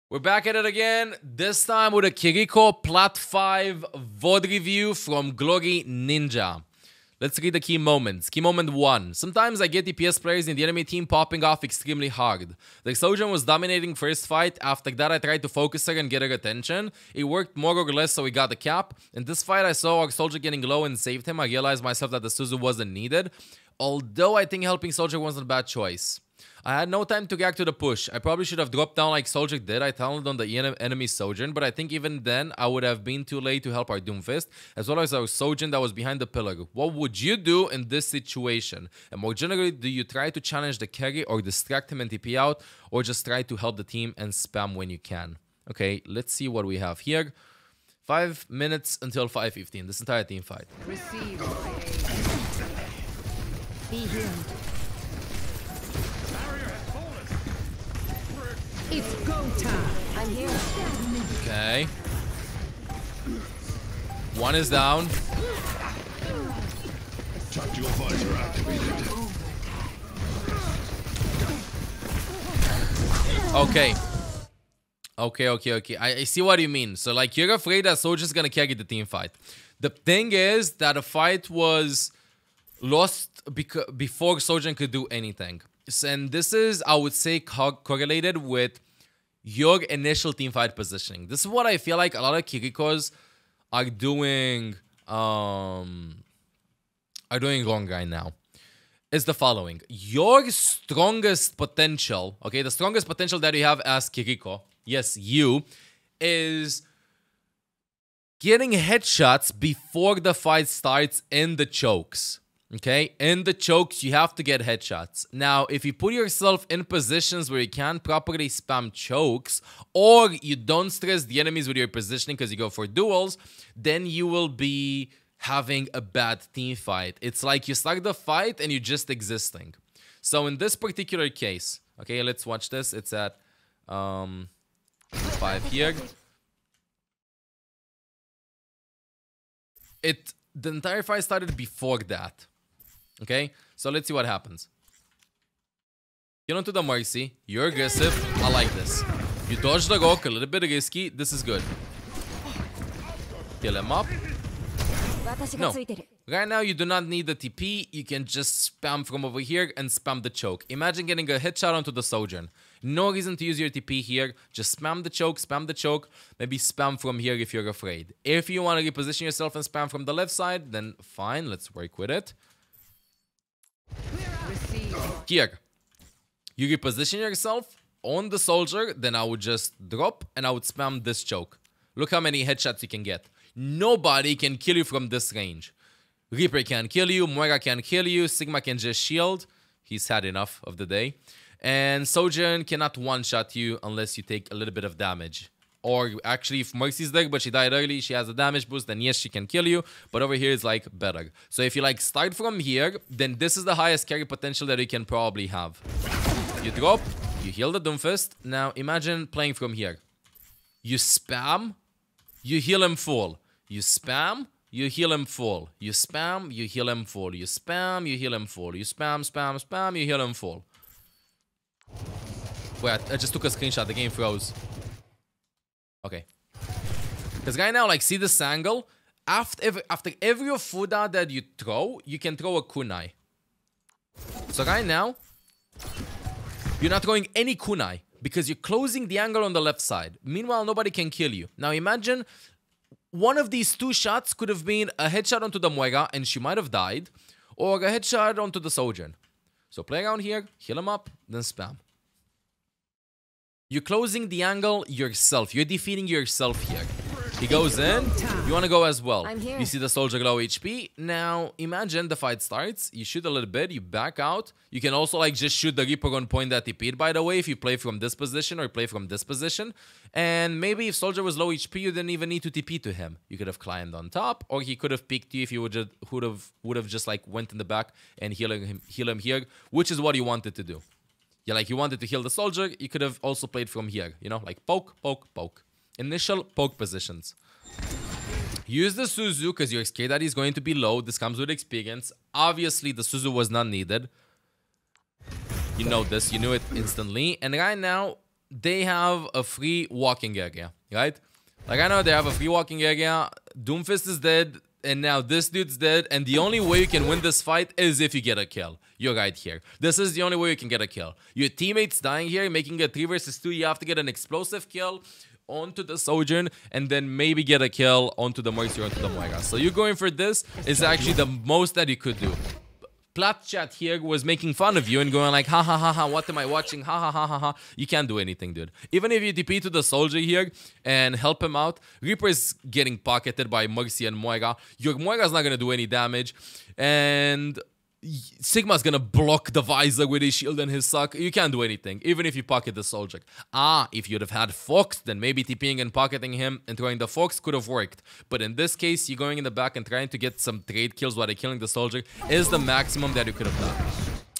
We're back at it again, this time with a Kiriko Plat 5 VOD review from Glory Ninja. Let's read the key moments. Key moment 1. Sometimes I get DPS players in the enemy team popping off extremely hard. The Sojourn was dominating first fight. After that I tried to focus her and get her attention. It worked more or less, so we got the cap. In this fight I saw our Soldier getting low and saved him. I realized myself that the Suzu wasn't needed. Although I think helping Soldier wasn't a bad choice. I had no time to react to the push. I probably should have dropped down like Soldier did. I talented on the enemy Sojourn, but I think even then I would have been too late to help our Doomfist, as well as our Sojourn that was behind the pillar. What would you do in this situation? And more generally, do you try to challenge the carry or distract him and TP out, or just try to help the team and spam when you can? Okay, let's see what we have here. 5 minutes until 5:15. This entire team fight. Receive my aid. Be healed. It's go time. I'm here. Okay. One is down. Tactical visor activated. Okay. Okay. I see what you mean. So, like, you're afraid that Soldier's gonna carry the team fight. The thing is that the fight was lost before Soldier could do anything. And this is, I would say, correlated with your initial teamfight positioning. This is what I feel like a lot of Kirikos are doing wrong right now. Is the following. Your strongest potential, okay, the strongest potential that you have as Kiriko, yes, you, is getting headshots before the fight starts in the chokes. Okay, in the chokes, you have to get headshots. Now, if you put yourself in positions where you can't properly spam chokes, or you don't stress the enemies with your positioning because you go for duels, then you will be having a bad team fight. It's like you start the fight and you're just existing. So in this particular case, okay, let's watch this. It's at 5 here. The entire fight started before that. Okay, so let's see what happens. Get onto the Mercy. You're aggressive. I like this. You dodge the rock, a little bit risky. This is good. Kill him up. No. Right now, you do not need the TP. You can just spam from over here and spam the choke. Imagine getting a headshot onto the Sojourn. No reason to use your TP here. Just spam the choke. Maybe spam from here if you're afraid. If you want to reposition yourself and spam from the left side, then fine. Let's work with it. Here, you reposition yourself on the Soldier, then I would just drop and I would spam this choke. Look how many headshots you can get. Nobody can kill you from this range. Reaper can't kill you, Moira can't kill you, Sigma can just shield. He's had enough of the day. And Sojourn cannot one-shot you unless you take a little bit of damage. Or actually, if Mercy's there, but she died early, she has a damage boost, then yes, she can kill you. But over here is like better. So if you like start from here, then this is the highest carry potential that you can probably have. You drop, you heal the Doomfist. Now imagine playing from here. You spam, you heal him full. You spam, you heal him full. You spam, you heal him full. You spam, you heal him full. You spam, you heal him full. Wait, I just took a screenshot. The game froze. Okay. Because right now, like, see this angle? After every Fuda that you throw, you can throw a kunai. So right now, you're not throwing any kunai because you're closing the angle on the left side. Meanwhile, nobody can kill you. Now imagine one of these two shots could have been a headshot onto the Moira and she might have died, or a headshot onto the Sojourn. So play around here, heal him up, then spam. You're closing the angle yourself. You're defeating yourself here. He goes in. You want to go as well. You see the Soldier low HP. Now, imagine the fight starts. You shoot a little bit. You back out. You can also like just shoot the Reaper on point that TP'd, by the way, if you play from this position or play from this position. And maybe if Soldier was low HP, you didn't even need to TP to him. You could have climbed on top, or he could have peeked you if you would have just like went in the back and heal him here, which is what you wanted to do. Yeah, like you wanted to heal the Soldier, you could have also played from here, you know, like poke, poke, poke. Initial poke positions. Use the Suzu because you're scared that he's going to be low. This comes with experience. Obviously, the Suzu was not needed. You know this, you knew it instantly. And right now, they have a free walking area, right? Like, I know they have a free walking area. Doomfist is dead, and now this dude's dead, and the only way you can win this fight is if you get a kill. You're right here. This is the only way you can get a kill. Your teammate's dying here, making a 3 versus 2. You have to get an explosive kill onto the Sojourn, and then maybe get a kill onto the Mercy or onto the Moira. So you going for this is actually the most that you could do. Plat chat here was making fun of you and going like, ha ha ha ha, what am I watching? Ha ha ha ha ha. You can't do anything, dude. Even if you TP to the Soldier here and help him out, Reaper is getting pocketed by Mercy and Moira. Your Moira's not gonna do any damage, and Sigma's gonna block the visor with his shield and his suck. You can't do anything, even if you pocket the Soldier. If you'd have had Fox, then maybe TPing and pocketing him and throwing the Fox could have worked. But in this case, you going in the back and trying to get some trade kills while they're killing the Soldier is the maximum that you could have done.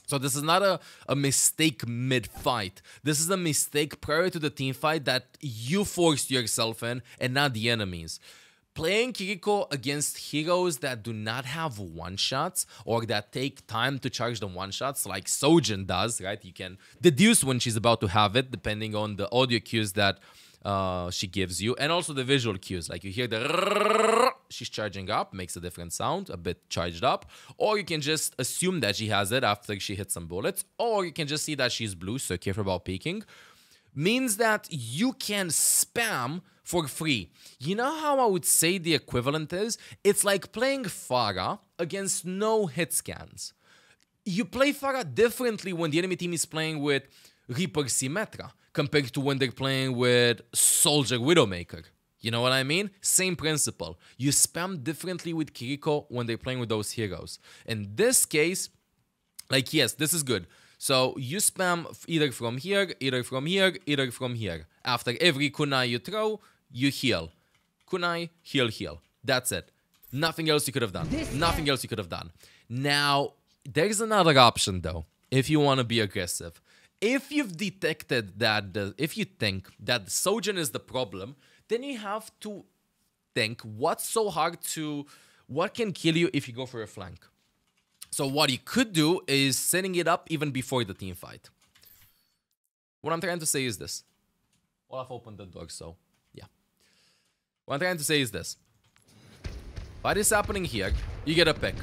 So this is not a mistake mid-fight. This is a mistake prior to the team fight that you forced yourself in and not the enemies. Playing Kiriko against heroes that do not have one-shots or that take time to charge the one-shots like Sojourn does, right? You can deduce when she's about to have it depending on the audio cues that she gives you, and also the visual cues. Like you hear the she's charging up, makes a different sound, a bit charged up, or you can just assume that she has it after she hits some bullets, or you can just see that she's blue, so careful about peeking. Means that you can spam for free. You know how I would say the equivalent is? It's like playing Pharah against no hit scans. You play Pharah differently when the enemy team is playing with Reaper Symmetra compared to when they're playing with Soldier Widowmaker. You know what I mean? Same principle. You spam differently with Kiriko when they're playing with those heroes. In this case, like, yes, this is good. So you spam either from here, either from here, either from here. After every kunai you throw, you heal. Kunai, heal, heal. That's it. Nothing else you could have done. Nothing else you could have done. Now, there's another option though, if you want to be aggressive. If you've detected that, if you think that the Sojourn is the problem, then you have to think what can kill you if you go for a flank. So what you could do is setting it up even before the team fight. What I'm trying to say is this. Olaf opened the door, so yeah. What I'm trying to say is this. Fight is happening here, you get a pick.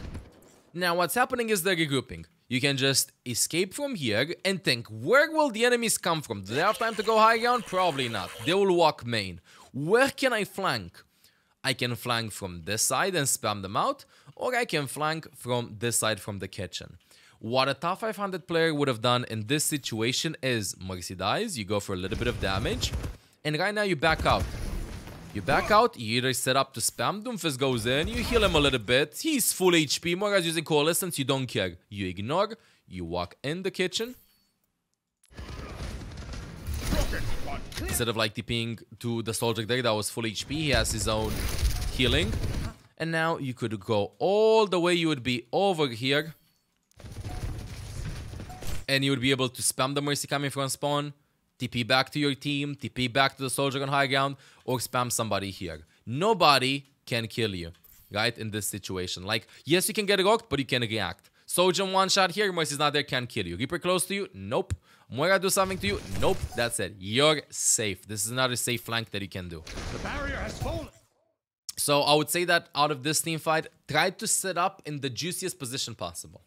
Now what's happening is the regrouping. You can just escape from here and think, where will the enemies come from? Do they have time to go high ground? Probably not. They will walk main. Where can I flank? I can flank from this side and spam them out, or I can flank from this side from the kitchen. What a top 500 player would have done in this situation is Mercy dies, you go for a little bit of damage, and right now you back out. You back out, you either set up to spam, Doomfist goes in, you heal him a little bit, he's full HP, Moira's using Coalescence, you don't care. You ignore, you walk in the kitchen. Instead of like TPing to the Soldier there that was full HP, he has his own healing. And now you could go all the way, you would be over here. And you would be able to spam the Mercy coming from spawn, TP back to your team, TP back to the Soldier on high ground, or spam somebody here. Nobody can kill you, right, in this situation. Like, yes, you can get rocked, but you can react. Soldier one shot here, Mercy's not there, can't kill you. Reaper close to you? Nope. Moira do something to you? Nope. That's it. You're safe. This is another safe flank that you can do. The barrier has fallen. So I would say that out of this team fight, try to set up in the juiciest position possible.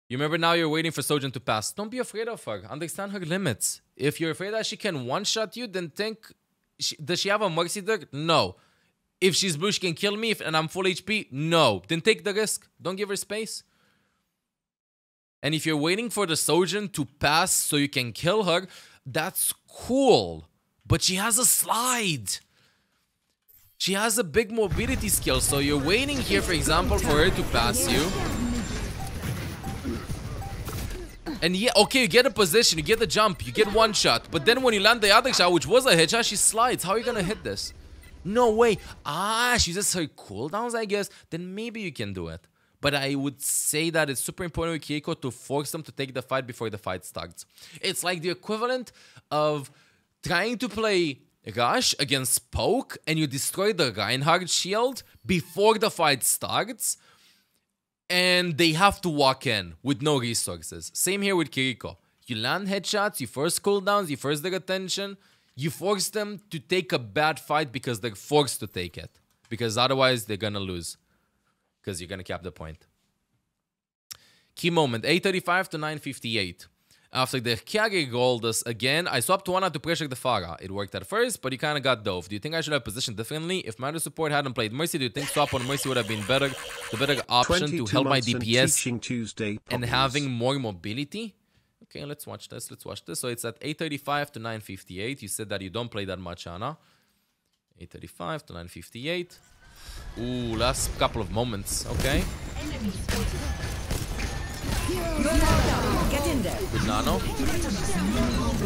You remember now you're waiting for Sojourn to pass. Don't be afraid of her. Understand her limits. If you're afraid that she can one-shot you, then think, does she have a Mercy there? No. If she's blue, she can kill me and I'm full HP? No. Then take the risk. Don't give her space. And if you're waiting for the Sojourn to pass so you can kill her, that's cool. But she has a slide. She has a big mobility skill. So you're waiting here, for example, for her to pass you. And yeah, okay, you get a position, you get the jump, you get one shot. But then when you land the other shot, which was a headshot, she slides. How are you gonna hit this? No way. She uses her cooldowns, I guess. Then maybe you can do it. But I would say that it's super important with Kiriko to force them to take the fight before the fight starts. It's like the equivalent of trying to play Rush against Poke and you destroy the Reinhardt shield before the fight starts. And they have to walk in with no resources. Same here with Kiriko. You land headshots, you force cooldowns, you force their attention. You force them to take a bad fight because they're forced to take it. Because otherwise, they're gonna lose. Because you're gonna cap the point. Key moment, 835 to 958. After the Kyage rolled us again, I swapped Wana to pressure the Pharah. It worked at first, but he kind of got dove. Do you think I should have positioned differently? If Matter Support hadn't played Mercy, do you think swap on Mercy would have been better? The better option to help my DPS and having more mobility? Okay, let's watch this. Let's watch this. So it's at 835 to 958. You said that you don't play that much, Ana. 835 to 958. Ooh, last couple of moments. Okay. Get in there. Good nano.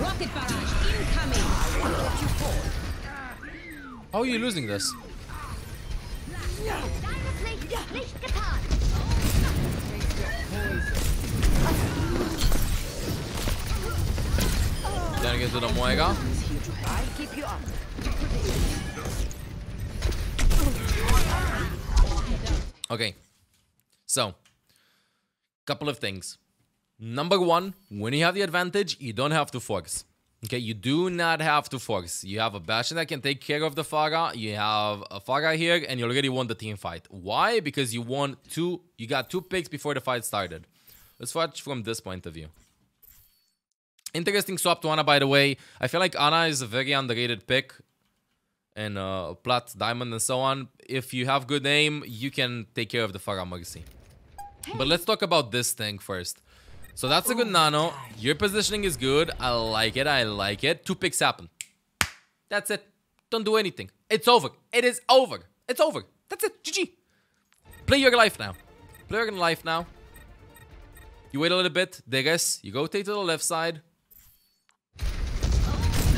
Rocket barrage incoming. How are you losing this? Gonna get to the Moega. I'll keep you up. Okay. So, couple of things. Number one, when you have the advantage, you don't have to force. Okay, you do not have to force. You have a Bastion that can take care of the Pharah. You have a Pharah here, and you already won the team fight. Why? Because you got 2 picks before the fight started. Let's watch from this point of view. Interesting swap to Ana, by the way. I feel like Ana is a very underrated pick. And Plat, Diamond, and so on. If you have good aim, you can take care of the Pharah Mercy. But let's talk about this thing first. So that's a good nano. Your positioning is good. I like it. I like it. 2 picks happen. That's it. Don't do anything. It's over. It is over. It's over. That's it. GG. Play your life now. Play your life now. You wait a little bit. Deges. You rotate to the left side.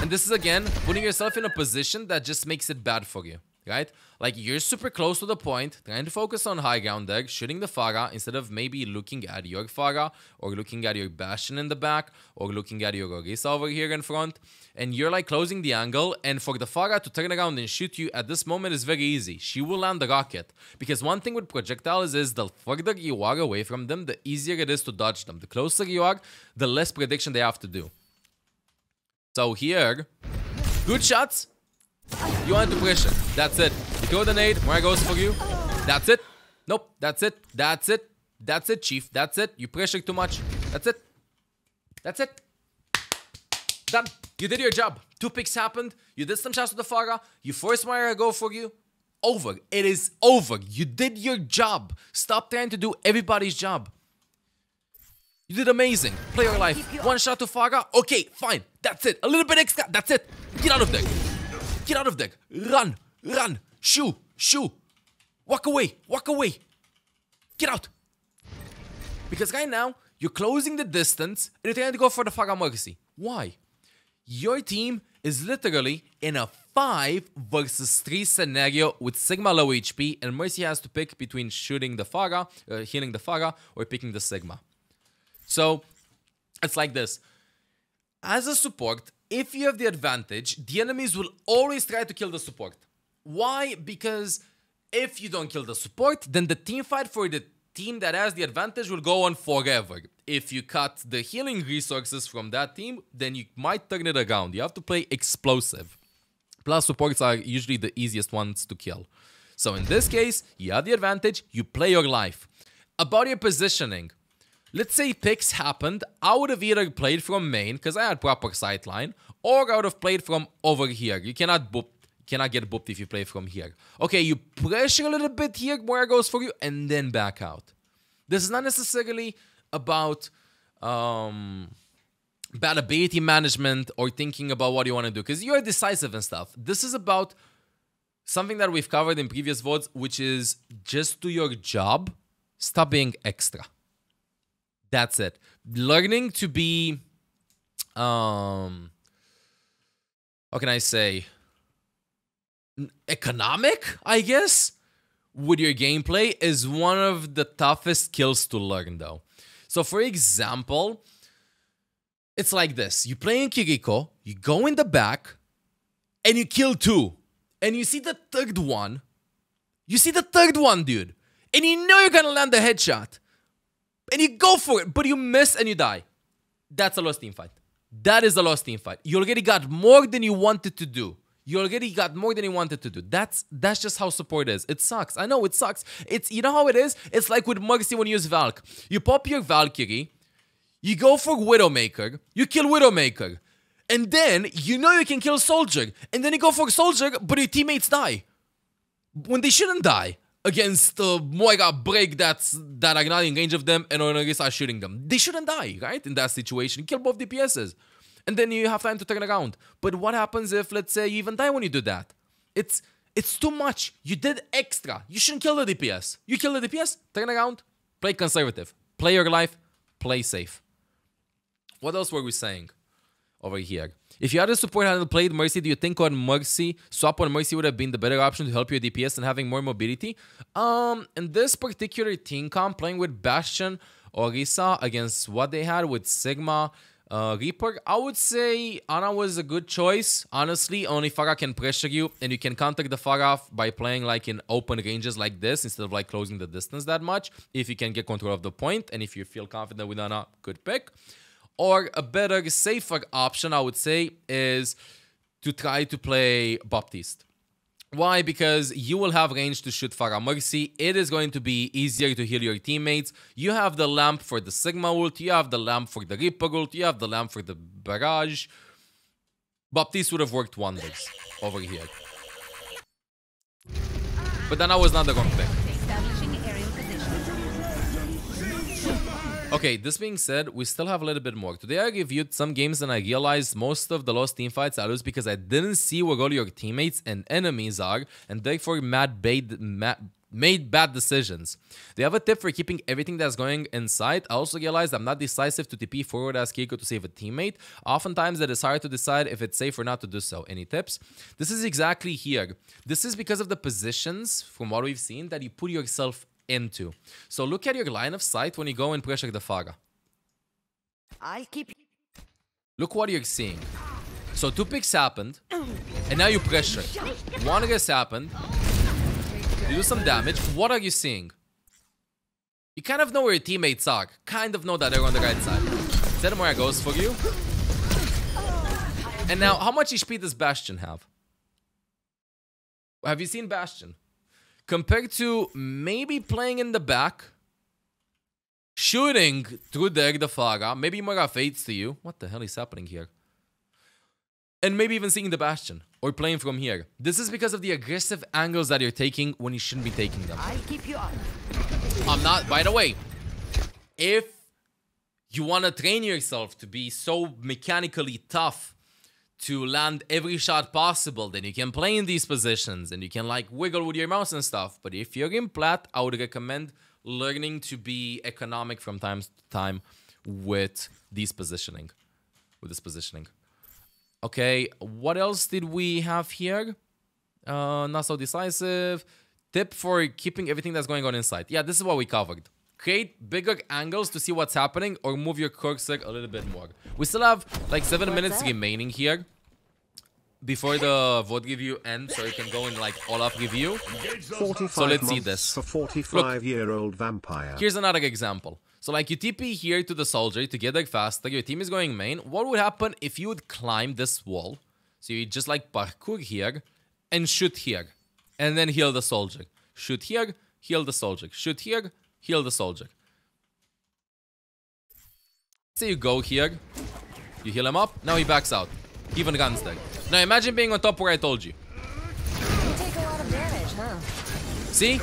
And this is, again, putting yourself in a position that just makes it bad for you, right? Like, you're super close to the point, trying to focus on high ground there, shooting the Pharah, instead of maybe looking at your Pharah, or looking at your Bastion in the back, or looking at your Orisa over here in front. And you're, like, closing the angle, and for the Pharah to turn around and shoot you at this moment is very easy. She will land the rocket. Because one thing with projectiles is the further you are away from them, the easier it is to dodge them. The closer you are, the less prediction they have to do. So here, good shots. You want to pressure. That's it. You throw the nade. Where goes for you. That's it. Nope. That's it. That's it. That's it, Chief. That's it. You pressure too much. That's it. That's it. Done. You did your job. 2 picks happened. You did some shots with the Pharah. You forced Maya to go for you. Over. It is over. You did your job. Stop trying to do everybody's job. You did amazing. Play your life. 1 shot to Pharah. Okay, fine. That's it. A little bit extra. That's it. Get out of there. Get out of there. Run. Run. Shoo. Shoo. Walk away. Walk away. Get out. Because right now, you're closing the distance and you're trying to go for the Pharah Mercy. Why? Your team is literally in a 5 versus 3 scenario with Sigma low HP, and Mercy has to pick between shooting the Pharah, healing the Pharah, or picking the Sigma. So, it's like this. As a support, if you have the advantage, the enemies will always try to kill the support. Why? Because if you don't kill the support, then the team fight for the team that has the advantage will go on forever. If you cut the healing resources from that team, then you might turn it around. You have to play explosive. Plus, supports are usually the easiest ones to kill. So in this case, you have the advantage, you play your life. About your positioning. Let's say picks happened, I would have either played from main, because I had proper sightline, or I would have played from over here. You cannot get booped if you play from here. Okay, you pressure a little bit here, where goes for you, and then back out. This is not necessarily about bad ability management or thinking about what you want to do, because you're decisive and stuff. This is about something that we've covered in previous VODs, which is just do your job, stop being extra. That's it. Learning to be, how can I say, economic, I guess, with your gameplay is one of the toughest skills to learn, though. So, for example, it's like this. You play in Kiriko, you go in the back, and you kill 2. And you see the third one. You see the third one, dude. And you know you're gonna land a headshot. And you go for it, but you miss and you die. that's a lost team fight. That is a lost team fight. You already got more than you wanted to do. You already got more than you wanted to do. That's just how support is. It sucks. I know it sucks. It's, you know how it is? It's like with Mercy when you use Valk. You pop your Valkyrie, you go for Widowmaker, you kill Widowmaker, and then you know you can kill Soldier, and then you go for Soldier, but your teammates die. When they shouldn't die against Moira break that are not in range of them and Onagis are shooting them. They shouldn't die, right? In that situation. Kill both DPSs. And then you have time to turn around. But what happens if, let's say, you even die when you do that? It's too much. You did extra. You shouldn't kill the DPS. You kill the DPS, turn around, play conservative. Play your life, play safe. What else were we saying over here? If you had a support handle played Mercy, do you think on Mercy, swap on Mercy would have been the better option to help your DPS and having more mobility? In this particular team comp, playing with Bastion or Risa against what they had with Sigma, Reaper, I would say Ana was a good choice. Honestly, only Pharah can pressure you, and you can counter the Pharah by playing like in open ranges like this instead of like closing the distance that much. If you can get control of the point, and if you feel confident with Ana, good pick. Or a better, safer option, I would say, is to try to play Baptiste. Why? Because you will have range to shoot Pharah Mercy. It is going to be easier to heal your teammates. You have the lamp for the Sigma ult. You have the lamp for the Reaper ult. You have the lamp for the barrage. Baptiste would have worked wonders over here. But then I was not the wrong pick. Okay, this being said, we still have a little bit more. Today I reviewed some games and I realized most of the lost teamfights I lose because I didn't see where all your teammates and enemies are, and therefore made bad decisions. Do you have a tip for keeping everything that's going inside? I also realized I'm not decisive to TP forward as Kiriko to save a teammate. Oftentimes it is hard to decide if it's safe or not to do so. Any tips? This is exactly here. This is because of the positions, from what we've seen, that you put yourself into. So look at your line of sight when you go and pressure the Pharah. I'll keep. Look what you're seeing. So 2 picks happened, and now you pressure. 1 guess happened. You do some damage. What are you seeing? You kind of know where your teammates are. Kind of know that they're on the right side. Then Moira goes for you. And now, how much HP does Bastion have? Have you seen Bastion? Compared to maybe playing in the back, shooting through the Pharah, maybe Moira fades to you. What the hell is happening here? And maybe even seeing the Bastion, or playing from here. This is because of the aggressive angles that you're taking when you shouldn't be taking them. I'll keep you on. I'm not, by the way, if you want to train yourself to be so mechanically tough, to land every shot possible, then you can play in these positions and you can like wiggle with your mouse and stuff. But if you're in plat, I would recommend learning to be economic from time to time with this positioning. Okay, what else did we have here? Not so decisive. Tip for keeping everything that's going on inside. Yeah, this is what we covered. Create bigger angles to see what's happening, or move your cursor a little bit more. We still have like 7 minutes remaining here before the VOD review ends, so you can go in like all-up review. 45 so let's see this. For 45-year-old vampire. Here's another example. So like you TP here to the soldier to get there faster. Your team is going main. What would happen if you would climb this wall? So you just like parkour here and shoot here, and then heal the soldier. Shoot here, heal the soldier. Shoot here, heal the soldier. Say you go here, you heal him up, now he backs out. He even runs there. Now imagine being on top where I told you. You take a lot of damage, huh? See?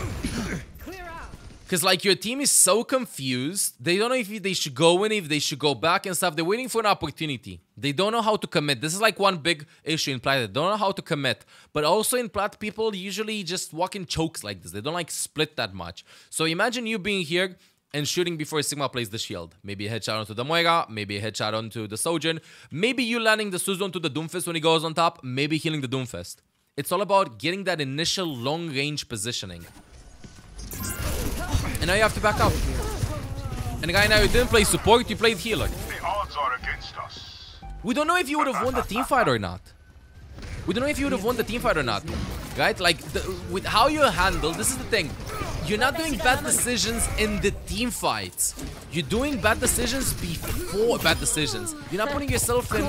Because like your team is so confused, they don't know if they should go in, if they should go back and stuff. They're waiting for an opportunity. They don't know how to commit. This is like one big issue in plat. They don't know how to commit. But also in plat, people usually just walk in chokes like this. They don't like split that much. So imagine you being here and shooting before Sigma plays the shield. Maybe a headshot onto the Moira, maybe a headshot onto the Sojourn, maybe you landing the Suzu onto the Doomfist when he goes on top, maybe healing the Doomfist. It's all about getting that initial long-range positioning. And now you have to back up. And right now you didn't play support, you played healer. The odds are against us. We don't know if you would have won the teamfight or not. We don't know if you would have won the teamfight or not. Right? Like, with how you handle, this is the thing. you're not doing bad decisions in the team fights. You're doing bad decisions before bad decisions. You're not putting yourself in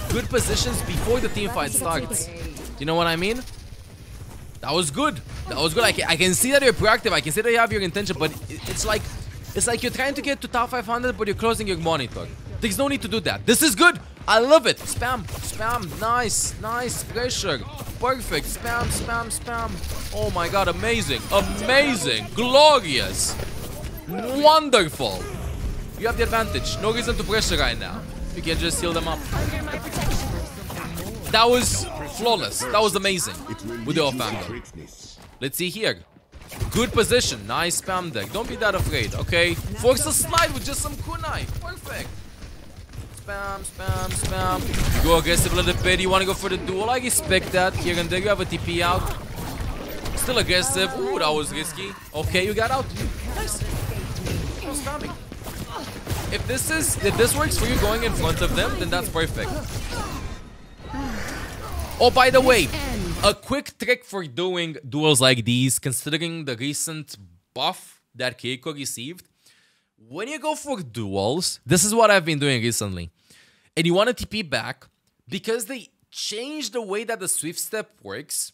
good positions before the team fight starts. You know what I mean? That was good. That was good. I can see that you're proactive. I can see that you have your intention, but it's like you're trying to get to top 500, but you're closing your monitor. There's no need to do that. This is good. I love it. Spam, spam. Nice, nice pressure. Perfect. Spam, spam, spam. Oh my god, amazing. Amazing. Glorious. Wonderful. You have the advantage. No reason to pressure right now. You can just heal them up. That was flawless. That was amazing. With the off angle. Let's see here. Good position. Nice spam deck. Don't be that afraid, okay? Force a slide with just some kunai. Perfect. Spam, spam, spam. Go aggressive a little bit. You want to go for the duel? I respect that. Here and there, you have a TP out. Still aggressive. Ooh, that was risky. Okay, you got out. Nice. No spamming. If this works for you going in front of them, then that's perfect. Oh, by the way, a quick trick for doing duels like these, considering the recent buff that Kiriko received. When you go for duels, this is what I've been doing recently. And you want to TP back, because they changed the way that the Swift Step works.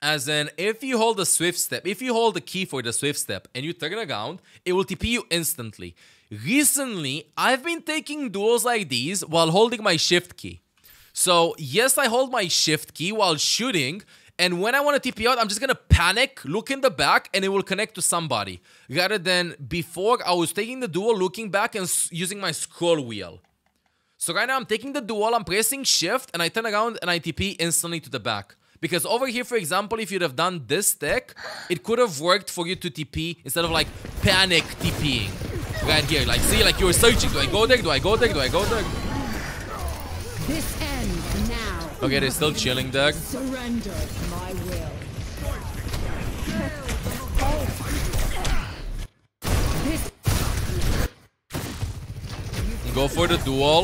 As in, if you hold the Swift Step, if you hold the key for the Swift Step and you turn around, it will TP you instantly. Recently, I've been taking duels like these while holding my Shift key. So, yes, I hold my Shift key while shooting, and when I want to TP out, I'm just going to panic, look in the back, and it will connect to somebody. Rather than before, I was taking the duel, looking back, and using my scroll wheel. So right now, I'm taking the duel, I'm pressing Shift, and I turn around and I TP instantly to the back. Because over here, for example, if you'd have done this tech, it could have worked for you to TP instead of like panic TPing. Right here, like see, like you were searching. Do I go there? Do I go there? Do I go there? This ends now. Okay, they're still chilling there. Surrender my will. Go for the duel.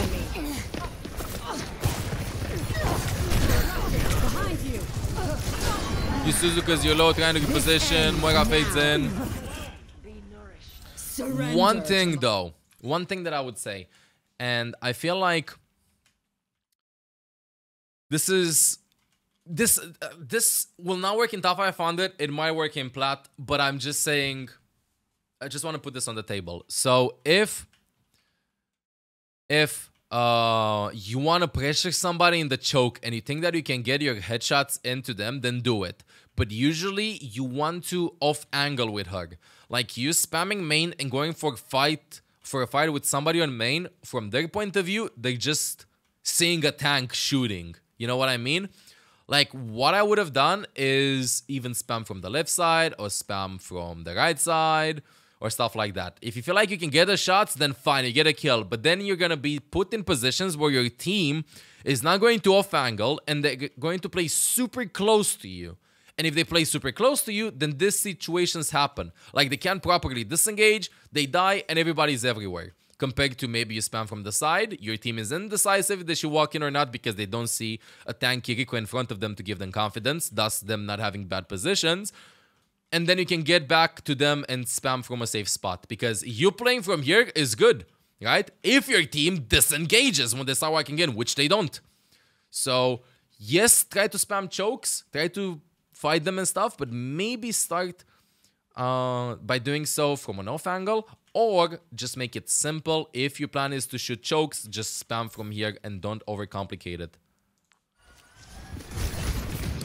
Behind you. You Suzuka's you're low, trying to reposition. Moira fades in. Surrender. One thing though, one thing that I would say, and I feel like this will not work in top 500. It might work in plat, but I'm just saying, I just want to put this on the table. So if you want to pressure somebody in the choke and you think that you can get your headshots into them, then do it. But usually you want to off angle with her. Like you spamming main and going for a fight with somebody on main, from their point of view, they're just seeing a tank shooting. You know what I mean? Like what I would have done is even spam from the left side or spam from the right side or stuff like that. If you feel like you can get the shots, then fine, you get a kill. But then you're going to be put in positions where your team is not going to off angle and they're going to play super close to you. And if they play super close to you, then these situations happen. Like they can't properly disengage, they die, and everybody's everywhere. Compared to maybe you spam from the side, your team is indecisive if they should walk in or not because they don't see a tank Kiriko in front of them to give them confidence, thus them not having bad positions. And then you can get back to them and spam from a safe spot. Because you playing from here is good, right? If your team disengages when they start walking in, which they don't. So, yes, try to spam chokes. Try to fight them and stuff. But maybe start by doing so from an off angle. Or just make it simple. If your plan is to shoot chokes, just spam from here and don't overcomplicate it.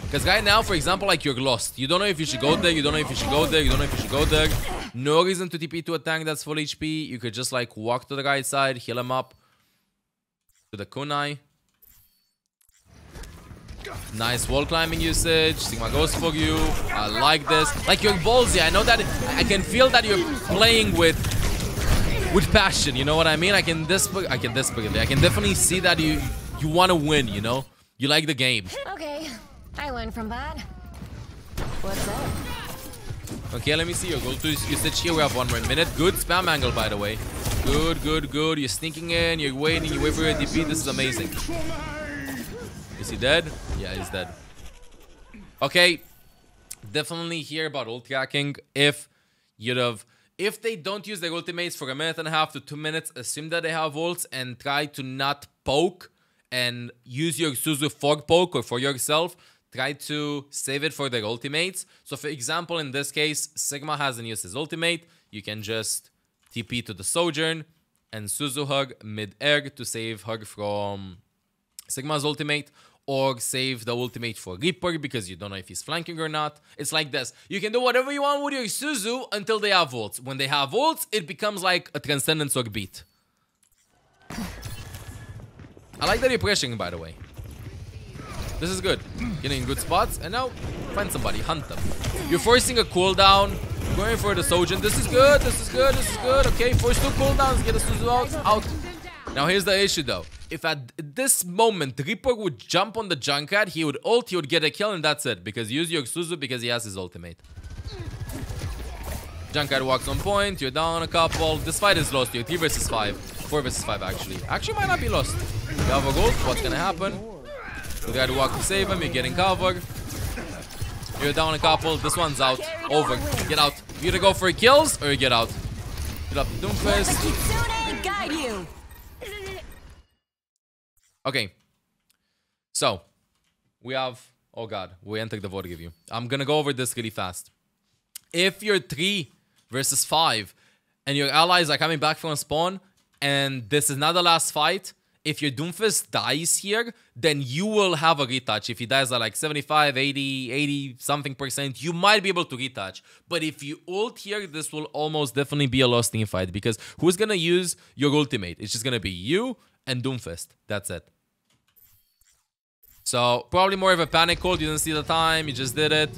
Because right now, for example, like you're lost. You don't know if you should go there, you don't know if you should go there, you don't know if you should go there. No reason to TP to a tank that's full HP. You could just like walk to the right side, heal him up. To the kunai. Nice wall climbing usage. Sigma goes for you. I like this. Like you're ballsy. I know that I can feel that you're playing with passion. You know what I mean? I can definitely see that you want to win, you know? You like the game. Okay, I learned from that. What's up? Okay, let me see your goal to usage here. We have 1 more minute. Good spam angle, by the way. Good, good, good. You're sneaking in. You're waiting. You wait for your DP. This is amazing. Is he dead? Yeah, he's dead. Okay. definitely hear about ult tracking. If they don't use their ultimates for 1.5 to 2 minutes, assume that they have ults and try to not poke and use your Suzu for poke or for yourself. Try to save it for their ultimates. So for example, in this case, Sigma hasn't used his ultimate. You can just TP to the Sojourn and Suzu hug mid-air to save hug from Sigma's ultimate, or save the ultimate for Reaper because you don't know if he's flanking or not. It's like this. You can do whatever you want with your Suzu until they have ults. When they have ults, it becomes like a Transcendence or beat. I like that you're pressing, by the way. This is good. Getting in good spots. And now, find somebody. Hunt them. You're forcing a cooldown. Going for the Sojourn. This is good. This is good. This is good. Okay, force 2 cooldowns. Get a Suzu out. Now, here's the issue, though. If at this moment, Reaper would jump on the Junkrat, he would ult, he would get a kill, and that's it. Because use your Suzu because he has his ultimate. Junkrat walks on point. You're down a couple. This fight is lost. You're 3 versus 5. 4 versus 5, actually. Actually, might not be lost. You have a ult. What's going to happen? You got to walk to save him. You're getting covered. You're down a couple. This one's out. Over. Get out. You either go for kills or you get out. Get up the Doomfist. Guide you. Okay. So, we have... Oh god, we entered the vote review. I'm gonna go over this really fast. If you're 3 versus 5 and your allies are coming back from spawn and this is not the last fight, if your Doomfist dies here, then you will have a retouch. If he dies at like 75, 80 something %, you might be able to retouch. But if you ult here, this will almost definitely be a lost team fight because who's gonna use your ultimate? It's just gonna be you and Doomfist. That's it. So, probably more of a panic ult. You didn't see the time. You just did it.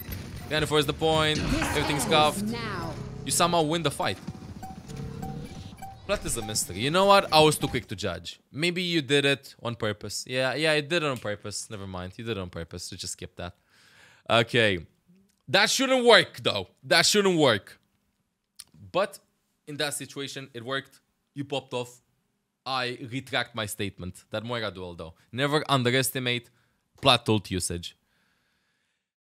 Kind of force the point. Everything's cuffed. You somehow win the fight. That is a mystery. You know what? I was too quick to judge. Maybe you did it on purpose. Yeah, you did it on purpose. Never mind. You did it on purpose. So just skip that. Okay. That shouldn't work, though. That shouldn't work. But in that situation, it worked. You popped off. I retract my statement. That Moira duel, though. Never underestimate plat ult usage.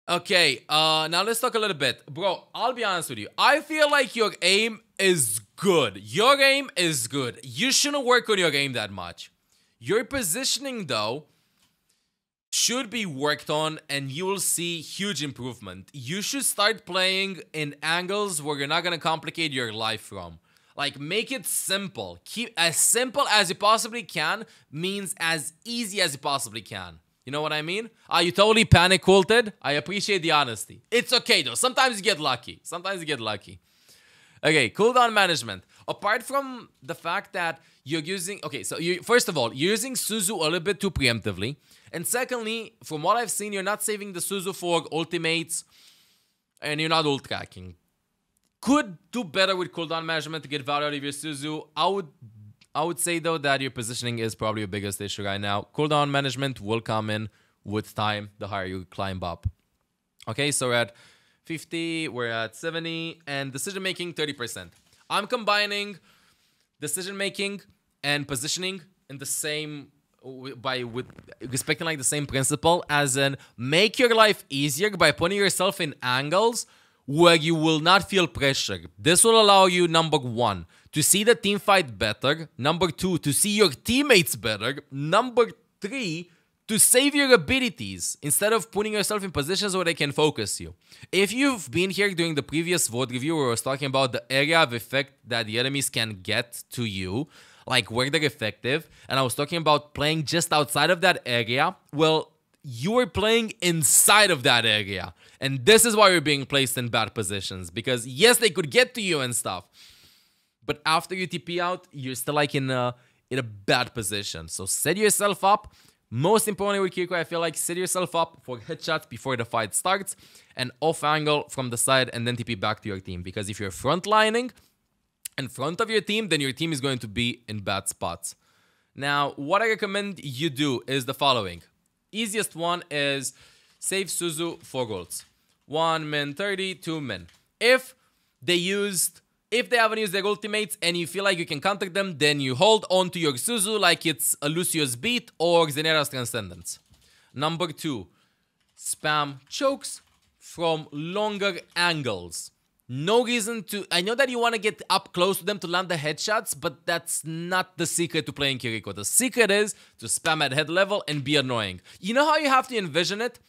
Okay, now let's talk a little bit. Bro, I'll be honest with you. I feel like your aim is good. Your aim is good. You shouldn't work on your aim that much. Your positioning, though, should be worked on and you will see huge improvement. You should start playing in angles where you're not going to complicate your life from. Like, make it simple. Keep as simple as you possibly can means as easy as you possibly can. You know what I mean? You totally panic ulted. I appreciate the honesty. It's okay though. Sometimes you get lucky. Sometimes you get lucky. Okay, cooldown management. Apart from the fact that you're using... Okay, so first of all, you're using Suzu a little bit too preemptively. And secondly, from what I've seen, you're not saving the Suzu for ultimates. And you're not ult tracking. Could do better with cooldown management to get value out of your Suzu. I would say, though, that your positioning is probably your biggest issue right now. Cooldown management will come in with time, the higher you climb up. Okay, so we're at 50, we're at 70, and decision-making, 30%. I'm combining decision-making and positioning in the same... with respecting like the same principle, as in make your life easier by putting yourself in angles where you will not feel pressure. This will allow you, number 1, to see the team fight better. Number 2, to see your teammates better. Number 3, to save your abilities instead of putting yourself in positions where they can focus you. If you've been here during the previous VOD review where I was talking about the area of effect that the enemies can get to you, like where they're effective, and I was talking about playing just outside of that area, well, you were playing inside of that area. And this is why you're being placed in bad positions. Because yes, they could get to you and stuff. But after you TP out, you're still like in a bad position. So set yourself up. Most importantly with Kiriko, I feel like set yourself up for headshots before the fight starts. And off angle from the side and then TP back to your team. Because if you're frontlining in front of your team, then your team is going to be in bad spots. Now, what I recommend you do is the following. Easiest one is save Suzu for ults. 1 min 30, 2 min. If they haven't used their ultimates and you feel like you can counter them, then you hold on to your Suzu like it's a Lucio's Beat or Xenera's Transcendence. Number 2, spam chokes from longer angles. No reason to... I know that you want to get up close to them to land the headshots, but that's not the secret to playing Kiriko. The secret is to spam at head level and be annoying. You know how you have to envision it?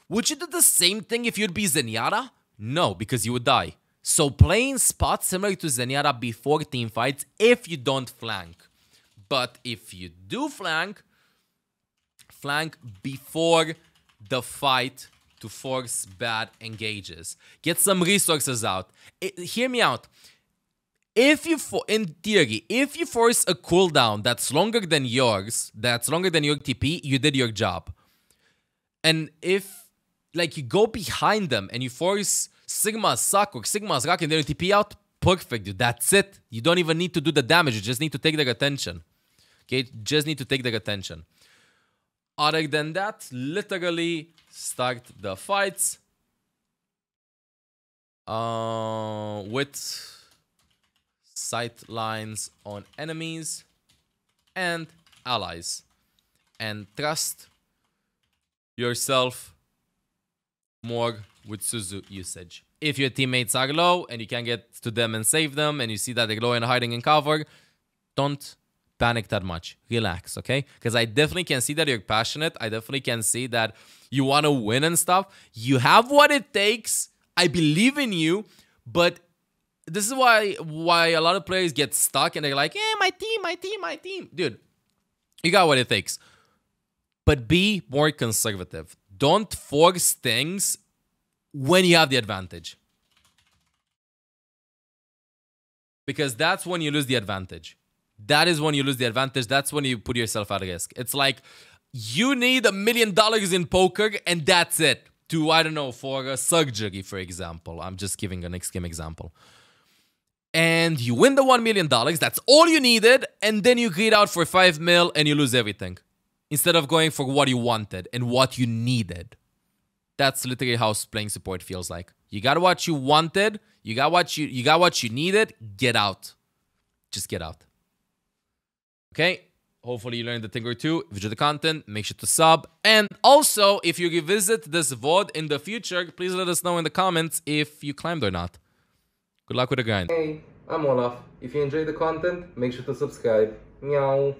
Would you do the same thing if you'd be Zenyatta? No, because you would die. So playing spots similar to Zenyatta before team fights if you don't flank. But if you do flank before the fight to force bad engages. Get some resources out. Hear me out. If you, in theory, if you force a cooldown that's longer than yours, that's longer than your TP, you did your job. And if, like, you go behind them and you force Sigma's suck or Sigma's rock and then you TP out, perfect, dude. That's it. You don't even need to do the damage. You just need to take their attention. Okay? Just need to take their attention. Other than that, literally start the fights with sight lines on enemies and allies. And trust yourself more with Suzu usage. If your teammates are low and you can get to them and save them and you see that they're low and hiding in cover, don't panic that much. Relax, okay? Because I definitely can see that you're passionate. I definitely can see that you want to win and stuff. You have what it takes. I believe in you. But this is why a lot of players get stuck and they're like, eh, my team. Dude, you got what it takes. But be more conservative. Don't force things when you have the advantage. Because that's when you lose the advantage. That is when you lose the advantage. That's when you put yourself at risk. It's like you need $1 million in poker and that's it. To, I don't know, for a surgery, for example. I'm just giving an extreme example. And you win the $1 million. That's all you needed. And then you grid out for 5 mil and you lose everything. Instead of going for what you wanted and what you needed. That's literally how playing support feels like. You got what you wanted. You got what you needed. Get out. Just get out. Okay, hopefully you learned a thing or two. If you enjoyed the content, make sure to sub. And also, if you revisit this VOD in the future, please let us know in the comments if you climbed or not. Good luck with the grind. Hey, I'm Olaf. If you enjoyed the content, make sure to subscribe. Meow.